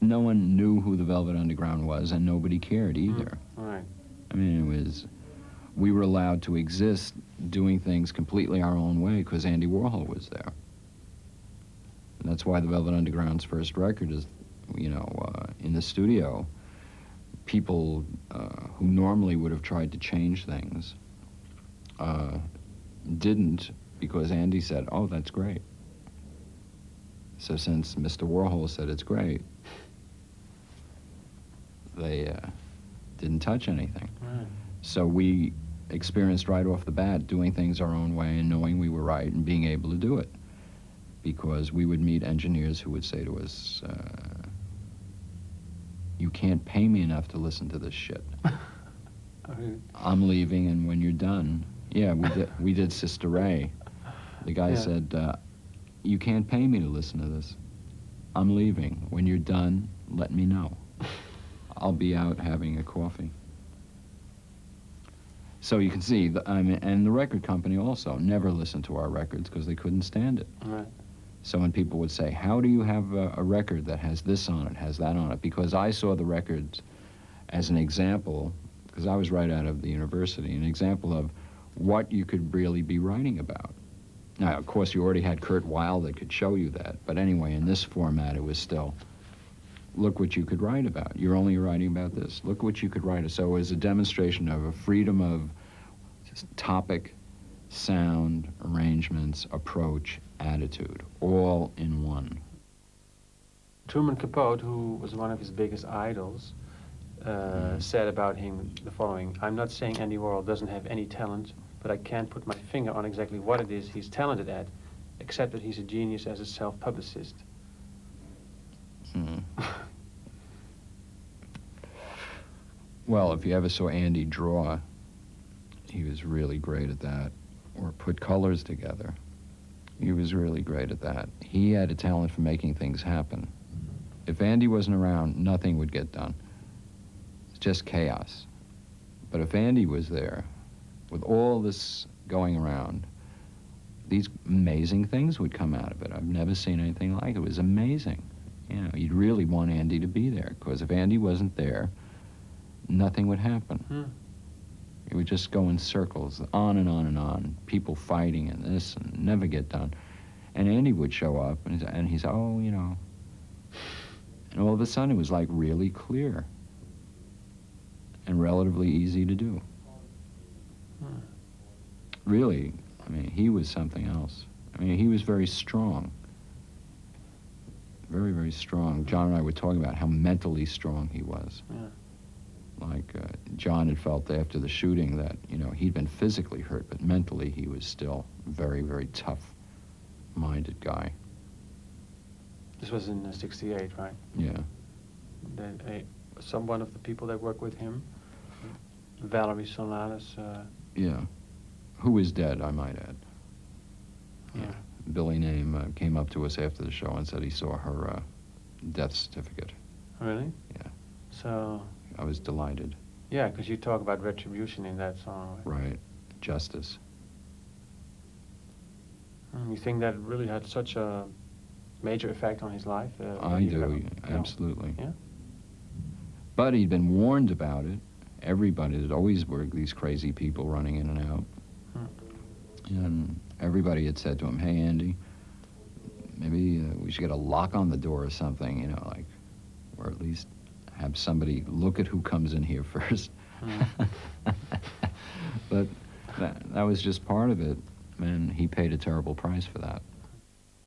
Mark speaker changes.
Speaker 1: no one knew who the Velvet Underground was, and nobody cared either.
Speaker 2: Right.
Speaker 1: I mean, we were allowed to exist doing things completely our own way because Andy Warhol was there. And that's why the Velvet Underground's first record is, in the studio, people who normally would have tried to change things didn't, because Andy said, oh, that's great. So since Mr. Warhol said it's great, they didn't touch anything.
Speaker 2: Right.
Speaker 1: So we experienced right off the bat doing things our own way and knowing we were right and being able to do it. Because we would meet engineers who would say to us, you can't pay me enough to listen to this shit.
Speaker 2: Okay.
Speaker 1: I'm leaving, and when you're done, yeah, we did Sister Ray. The guy said, you can't pay me to listen to this. I'm leaving. When you're done, let me know. I'll be out having a coffee. So you can see, and the record company also never listened to our records because they couldn't stand it.
Speaker 2: Right.
Speaker 1: So when people would say, how do you have a record that has this on it, has that on it? Because I saw the records as an example, because I was right out of the university, an example of what you could really be writing about. Now, of course, you already had Kurt Weill that could show you that. But anyway, in this format, it was still, look what you could write about. You're only writing about this. Look what you could write. So it was a demonstration of a freedom of topic, sound, arrangements, approach, attitude, all in one.
Speaker 2: Truman Capote, who was one of his biggest idols, said about him the following: I'm not saying Andy Warhol doesn't have any talent, but I can't put my finger on exactly what it is he's talented at, except that he's a genius as a self-publicist.
Speaker 1: Well, if you ever saw Andy draw, he was really great at that. Or put colors together. He was really great at that. He had a talent for making things happen. If Andy wasn't around, nothing would get done. It's just chaos. But if Andy was there, with all this going around, these amazing things would come out of it. I've never seen anything like it. It was amazing. You know, you'd really want Andy to be there, because if Andy wasn't there, nothing would happen. It would just go in circles, on and on and on, people fighting and this, and never get done. And Andy would show up, and he's, oh, you know. And all of a sudden, it was like really clear and relatively easy to do. Really, I mean, he was something else. I mean, he was very strong. Very, very strong. John and I were talking about how mentally strong he was. Like John had felt after the shooting that, you know, he'd been physically hurt, but mentally he was still a very, very tough-minded guy.
Speaker 2: This was in '68, right?
Speaker 1: Yeah.
Speaker 2: One of the people that worked with him, Valerie Solanas.
Speaker 1: Yeah. Who is dead, I might add.
Speaker 2: Yeah.
Speaker 1: Billy Name came up to us after the show and said he saw her death certificate.
Speaker 2: Really?
Speaker 1: Yeah.
Speaker 2: So...
Speaker 1: I was delighted.
Speaker 2: Yeah, because you talk about retribution in that song.
Speaker 1: Right. Justice.
Speaker 2: You think that really had such a major effect on his life?
Speaker 1: I do, absolutely.
Speaker 2: Yeah?
Speaker 1: But he'd been warned about it. Everybody, there'd always were these crazy people running in and out. And everybody had said to him, hey, Andy, maybe we should get a lock on the door or something, you know, like, or at least have somebody look at who comes in here first. But that was just part of it, and he paid a terrible price for that.